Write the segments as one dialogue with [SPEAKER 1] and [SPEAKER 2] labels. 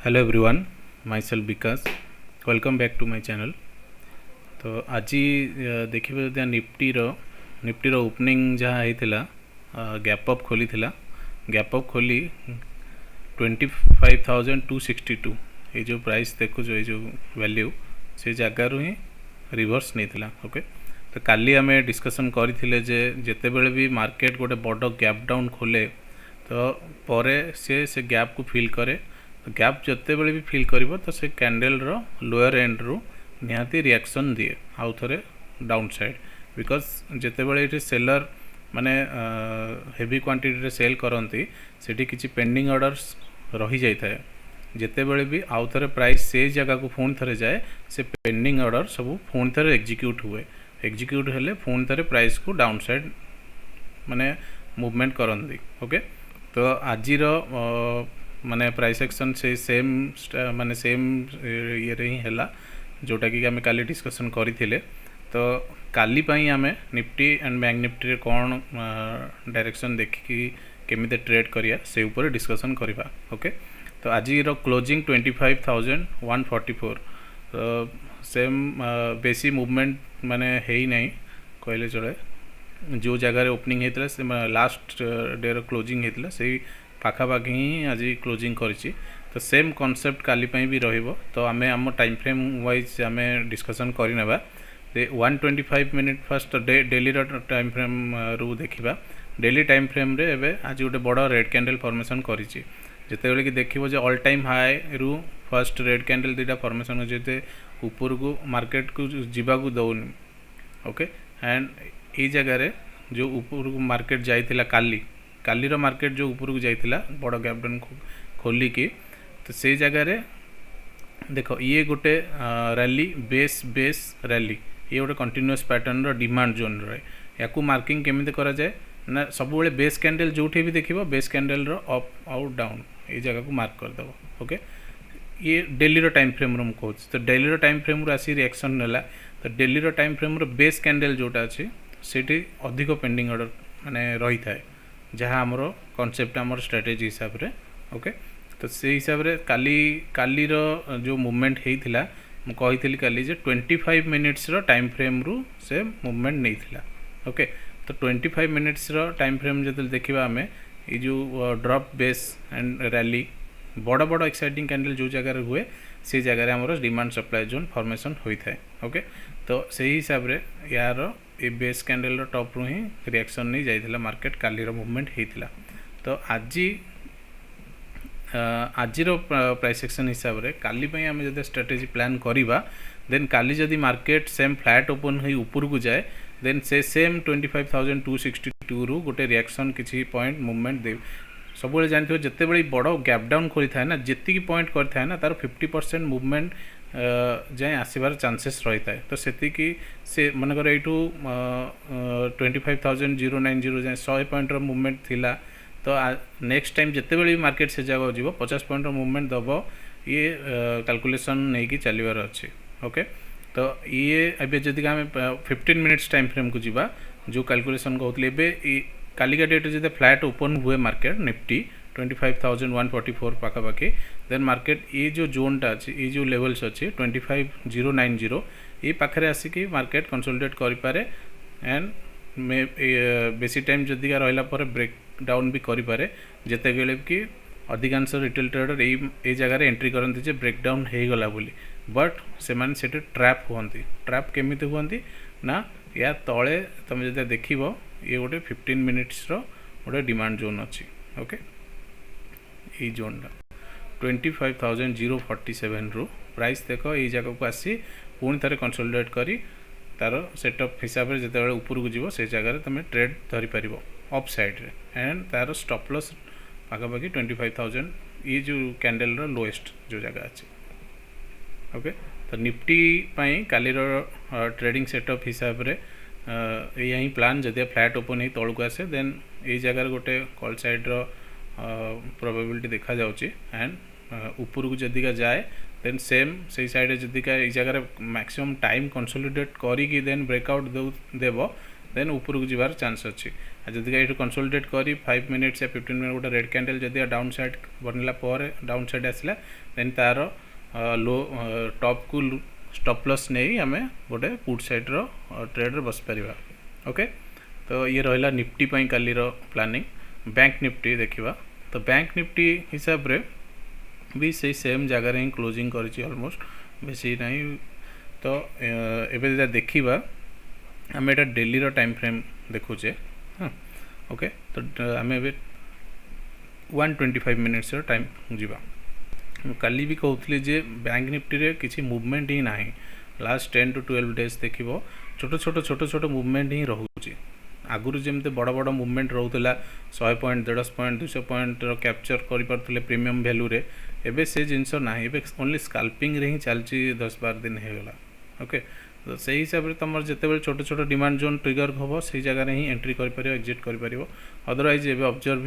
[SPEAKER 1] Hello everyone, myself Vikas. Welcome back to my channel. तो आज देखिए जब निफ्टी ओपनिंग जहाँ होता गैप अप खोली गैप अप खोली 25,262 ये जो प्राइस देखो ये जो वैल्यू से जगार ही रिवर्स नहीं ओके। तो काली आम डिस्कसन करते जिते बड़े भी मार्केट गोटे बड़ गैप डाउन खोले तो परे से गैप को फिल करे। तो गैप जिते बड़े भी फिल कर तो से कैंडल लोअर एंड रू निहाती रिएक्शन दिए आउ थे डाउन साइड बिकज जिते बड़े ये सेलर माने हेवी क्वांटिटी सेल करती से किसी पेंडिंग ऑर्डर्स रही जाए जिते बड़े भी आउ थे प्राइस से जगह को पुणी थे जाए से पेंडिंग ऑर्डर सब पुणी थे एग्जीक्यूट हुए। एग्जीक्यूट हेले पुणी थे प्राइस को डाउन साइड माने मूवमेंट करती ओके। तो आज माने प्राइस एक्शन से सेम माने सेम ये ही है जोटा कि आम काली डिस्कसन करते। तो काली आम निफ्टी एंड बैंक निफ्टी कौन डायरेक्शन देखिकी केमी ट्रेड करिया से ऊपर डिस्कसन करवा ओके। तो आज क्लोजिंग 25,144 तो सेम बेसी मूवमेंट माने है ही नहीं कहले चले। जो जगार ओपनिंग होता से लास्ट डे क्लोजिंग होता से पाखापाखि ही आज क्लोजिंग करिछि। तो सेम कॉन्सेप्ट काली भी रहिबो। तो आमे आम टाइम फ्रेम वाइज आमे डिस्कसन करिनेबा 125 minute first daily time frame रू देखिबा। डेली टाइम फ्रेम रे एबे आज गोटे बड़ रेड कैंडल फॉर्मेशन करिछि जिते बेले कि देखिबो जे ऑल टाइम हाई रू फर्स्ट रेड कैंडल दीटा फॉर्मेशन जेते ऊपर को मार्केट को जीवा को दउनी ओके। एंड ये जगह जो ऊपर को मार्केट जाइतिला कालीर मार्केट जो ऊपर को जाइतिला बड़ गैप डाउन खोलिकी तो से जगह देख ये गोटे रैली बेस रैली ये गोटे कंटिन्यूअस पैटर्न रो डिमांड जोन रे या मार्किंग केमिति करा जाए ना सब बेले बेस कैंडल जोठी भी देखिबो बेस कैंडल रो अप आउट डाउन ये जगह को मार्क कर दबो ओके। ये डेली रो टाइम फ्रेम रो कहूँ तो डेली रो टाइम फ्रेम रो आसी रिएक्शन नेला। तो डेली रो टाइम फ्रेम रो बेस कैंडल जोटा अच्छी सेठी अधिक पेंडिंग ऑर्डर माने रही थाए जहाँ आमर कॉन्सेप्ट आमर स्ट्रेटेजी हिसाब रे ओके। तो से हिसाब रे काली जो मूवमेंट होता मुझे काली जे 25 मिनिट्स रो टाइम फ्रेम रू से मूवमेंट नहीं थिला ओके। तो 25 मिनिट्स रो टाइम फ्रेम जो देखा आम ये जो ड्रॉप बेस एंड रैली बड़ बड़ एक्साइटिंग कैंडल जो जगह हुए से जगह आमर डिमांड सप्लाई जोन फॉर्मेशन होता है ओके। तो से हिसाब रे यार ये बेस कैंडल टॉप रू ही रिएक्शन नहीं जाइथिला मार्केट काली मूवमेंट होता। तो आज प्राइस एक्शन हिसाब रे काली आम जब स्ट्रेटेजी प्लान करिबा देन काली जदि मार्केट सेम फ्लैट ओपन हो ऊपर को जाए देन से सेम 25,262 रू गोटे रिएक्शन किसी पॉइंट मूवमेंट दे सब जानते हो जिते बड़ी बड़ गैप डाउन करता है ना जी पॉइंट करता है ना तार 50% मूवमेंट जाए आसबार चांसेस रही है। तो से मनकर यू 25,090 जाए 100 पॉइंट मूवमेंट थिला। तो नेक्स्ट टाइम जिते बड़ी मार्केट से जगह जीव 50 पॉइंट मूवमेंट दब ये कैलकुलेशन नहीं कि चलबार अच्छे ओके। तो ये एबे जदि आम 15 मिनिट्स टाइम फ्रेम को जीवा जो कैलकुलेशन कहते कालिका डेट जो फ्लैट ओपन हुए मार्केट निफ्टी 25,144 पाखापाखि देन मार्केट ये जो जोनटा अच्छी ये जो लेवल्स अच्छी 25,090 ये पाखे आसिकी मार्केट कंसोलिडेट करें एंड मे बेसी टाइम जदि रहा ब्रेक डाउन भी करें जिते बेले कि अधिकांश रिटेल ट्रेडर ये जगह एंट्री करते ब्रेक डाउन हो गला बोली बट से ट्रैप हुंती। ट्रैप केमिति हुंती ना या तले तुम जो देख ये गोटे 15 मिनिट्स गोटे डिमांड जोन अच्छी ओके। ये जोन 25,047 रू प्राइस देख ये जगह को आसी पुणी थे कंसोलिडेट करी तार सेटअप हिसाब से जिते ऊपर को जीव से जगह तुम ट्रेड धरी पार अप साइड रे एंड तार स्टॉप लॉस पाखापाखि 25,000 ये जो कैंडल लोएस्ट जो जगह अच्छी ओके। तो निफ्टी काली ट्रेडिंग सेटअप हिसाब से यही प्लान जदि फ्लैट ओपन ही तौल को आसे देन ये जगह गोटे कॉल साइड प्रोबेबिलिटी देखा जाउची एंड ऊपर को जदि जाए देन सेम से साइड जदि ये जगह मैक्सिमम टाइम कंसोलिडेट करी देन ब्रेकआउट देव देन ऊपर को जीवार चांस अच्छी। जदि ये कंसोलिडेट करी 5 मिनिट्स या 15 मिनट गोटे रेड कैंडल जदि डाउन साइड बनला डाउन साइड आसला देन तार लो टॉप को स्टॉप लॉस नहीं आम गोटे पुट साइड रो ट्रेड रे बस परिबा। ओके तो ये रहा निफ्टी पई काली रो प्लानिंग। बैंक निफ्टी देखिबा तो बैंक निफ्टी हिसाब रे भी से सेम जगह ही क्लोजिंग करिछि ऑलमोस्ट बेसी नहीं। तो एबे देखिबा आम एटा डेली रो टाइम फ्रेम देखुचे। हाँ ओके तो आम ए 125 मिनिट्स टाइम जीवा। काली भी कहूली जे बैंक निफ्टी रे किसी मूवमेंट ही ना लास्ट 10 to 12 डेज देखिबो छोट छोट मूवमेंट ही रोचे। आगुरी जमते बड़ बड़ मूवमेंट रोला 100 पॉइंट 150 पॉइंट 200 पॉइंट कैप्चर कर प्रीमियम वैल्यू रे एबे से जिनस ना एबे ओनली स्काल्पिंग रे ही चलची 10-12 दिन होगला। ओके तो से हिसाब से तुम जिते छोट छोट डिमांड जोन ट्रिगर हम से जगह ही एंट्री कर एक्जिट कर। अदरवाइज एबे ऑब्जर्व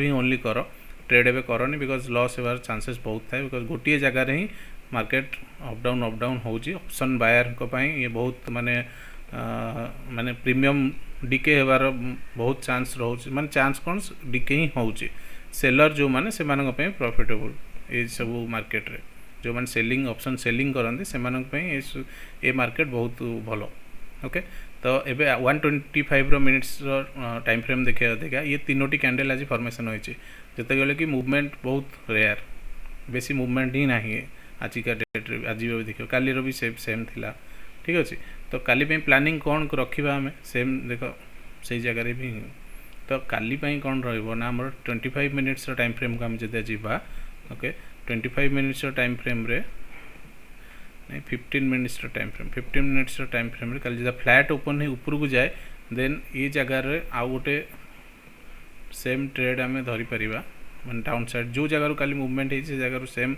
[SPEAKER 1] ही ओनली कर ट्रेड एबे करनी बिकॉज लॉस होवार चांसेस बहुत थाए बिकॉज गोटे जगार ही मार्केट अप डाउन होची। ऑप्शन बायर को पाई ये बहुत माने प्रीमियम डिके होवार बहुत चांस रोचे माने चांस कौन डिके ही होची। सेलर जो माने से मानक पे प्रॉफिटेबल ये सब मार्केट रे जो माने सेलिंग ऑप्शन सेलिंग करंती से मानक पे ये मार्केट बहुत भलो। ओके तो एबे 125 रो मिनिट्स रो टाइम फ्रेम देखा ये तीनोटी कैंडल आज फॉर्मेशन होइछि जते गले कि मूवमेंट बहुत रेयर बेसी मूवमेंट ही नाही आज का डेट रे। आज भी देखियो काली रो भी सेम थिला ठीक अछि। तो काली पे प्लानिंग कौन रखिबा हमें सेम देखो सही जगह रे भी। तो काली पे कौन रहइबो ना हमर 25 मिनिट्स रो टाइम फ्रेम को हम जदे जीवा। ओके 25 मिनिट्स रो टाइम फ्रेम रे नहीं 15 मिनिट्स रो टाइम फ्रेम 15 मिनिट्स रो टाइम फ्रेम रे काली जदा फ्लैट ओपन ही ऊपर को जाए देन ये जगह रे आ गोटे सेम ट्रेड आम धरी परिबा माने डाउन साइड जो जगह काली मूवमेंट है से जगह सेम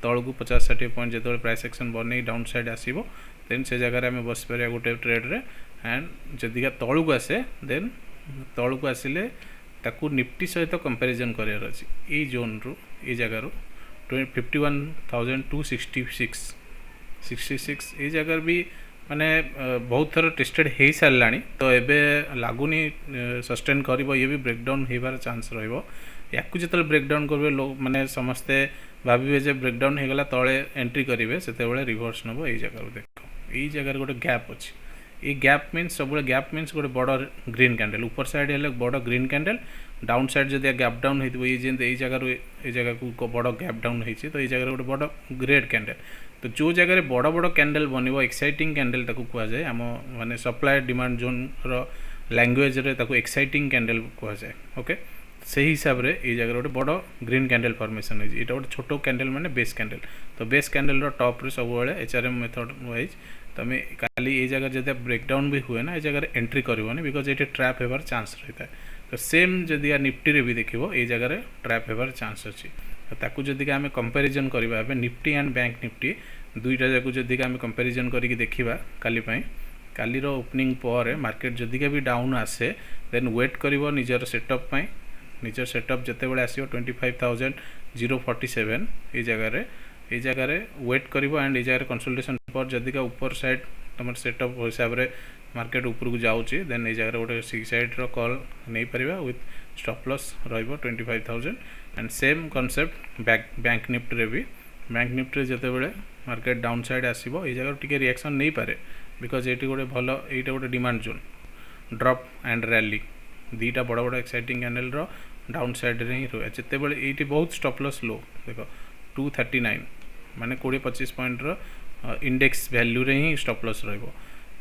[SPEAKER 1] तल को 50-60 पॉइंट जो प्राइस एक्शन बने डाउन साइड आसीबो देन से जगह आम बस परिया गोटे ट्रेड रे। एंड जदि तल को आसे देन तल को आसिले ताकू निफ्टी सहित कंपैरिजन करार अछि ई जोन रो ई जगह रो 51,266 ये जगह भी माने बहुत थर टेस्टेड हो सारा। तो एबे लगुनि सस्टेन कर ये भी ब्रेकडाउन होबार चांस रहिबो। याकू जिते ब्रेकडाउन करेंगे लोग मैंने समस्ते भावे जे ब्रेकडाउन होगला तले एंट्री करेंगे से रिवर्स नब ये जगह देखो ये जगह गोटे गैप अच्छी। ये गैप मीन्स सब गैप मीन्स गोटे बड़ ग्रीन कैंडल ऊपर साइड है बड़ ग्रीन कैंडल डाउन साइड जब गैप डाउन हो ये जगह को बड़ गैप डाउन होती तो ये जगह गोटे बड़ रेड कैंडल। तो जो जगह बड़ बड़ कैंडल बनब एक्साइटिंग कैंडल ताकू कहुए आम माने सप्लाई डिमांड जोन रो लैंग्वेज रे ताकू एक्साइटिंग कैंडल कहुए। ओके से हिसाब रे ये जगह गोटे बड़ ग्रीन कैंडल फॉर्मेशन होती गोटे छोटो कैंडल माने बेस कैंडल। तो बेस कैंडल रो टॉप रे सब HRM मेथड वाइज तुम काली ये जगह जब ब्रेकडाउन भी हुए ना ये जगह एंट्री करनी बिकज ये ट्रैप होबार चांस रही है। तो सेम जदि निफ्टी रे भी देखिबो ये जगह ट्रैप होबार चांस अच्छी। ताकू जदि आम कंपैरिजन करबा निफ्टी एंड बैंक निफ्टी दुईटा जाकू जदि आम कंपैरिजन करके देखिबा काली पई काली रो ओपनिंग पर मार्केट जदि भी डाउन आसे देन वेट करिवो निजर सेटअप पई निजर सेटअप जते बेले आसीओ 25,047 ये जगह रे वेट करिवो एंड ये जगह कंसोलिडेशन पर जदि का ऊपर साइड तुम सेटअप हिसाब रे मार्केट ऊपर को जाउची देन ये जगह गोटे सी साइड रो कॉल नहीं परिबा विथ स्टॉप लॉस रहिबो 25,000। And same concept bank Nifty रे भी बैंक निफ्टी जते बेले मार्केट डाउन साइड आसीबो ये जगह टिके रिएक्शन नहीं पारे बिकॉज ये गोटे भल ये गोटे demand zone drop and rally दीटा बड़ बड़ एक्साइटिंग कैंडल रो डाउन साइड रे ही रहे जिते बेले ये बहुत स्टॉप लॉस लो देखो 239 माने 20-25 पॉइंट रो इंडेक्स वैल्यू रे ही स्टॉप लॉस रहिबो।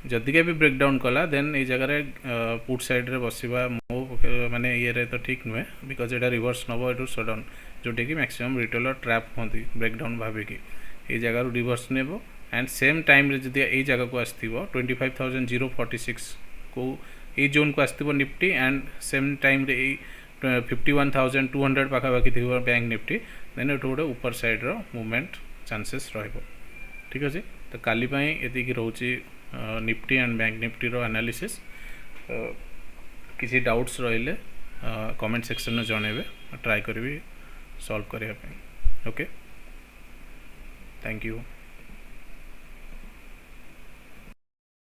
[SPEAKER 1] जदि के भी ब्रेकडाउन कला देन ये जगह रे पुट साइड रे बसिबा मो माने ये रे तो ठीक नुहे because Etah reverse Nebo एटू sudden Jote कि मैक्सिमम रिटेलर ट्रैप होती ब्रेकडाउन भावे कि ये जगह रू रिवर्स नेबो। एंड सेम टाइम रे जदि ये जगह को आस्थिबो 25,046 को ये जोन को आस्थिबो निफ्टी एंड सेम टाइम रे 51,200 पाखापाखि थी बैंक निफ्टी देन एटू गोटे ऊपर साइड रो मूवमेंट चांसेस रहिबो। ठीक अछि तो काली पई एति कि रहउची निफ्टी एंड बैंक निफ्टी रो एनालिसिस। किसी डाउट्स रहिले कमेंट सेक्शन में जणेबे ट्राई करबी सॉल्व करिया पे। Okay thank you.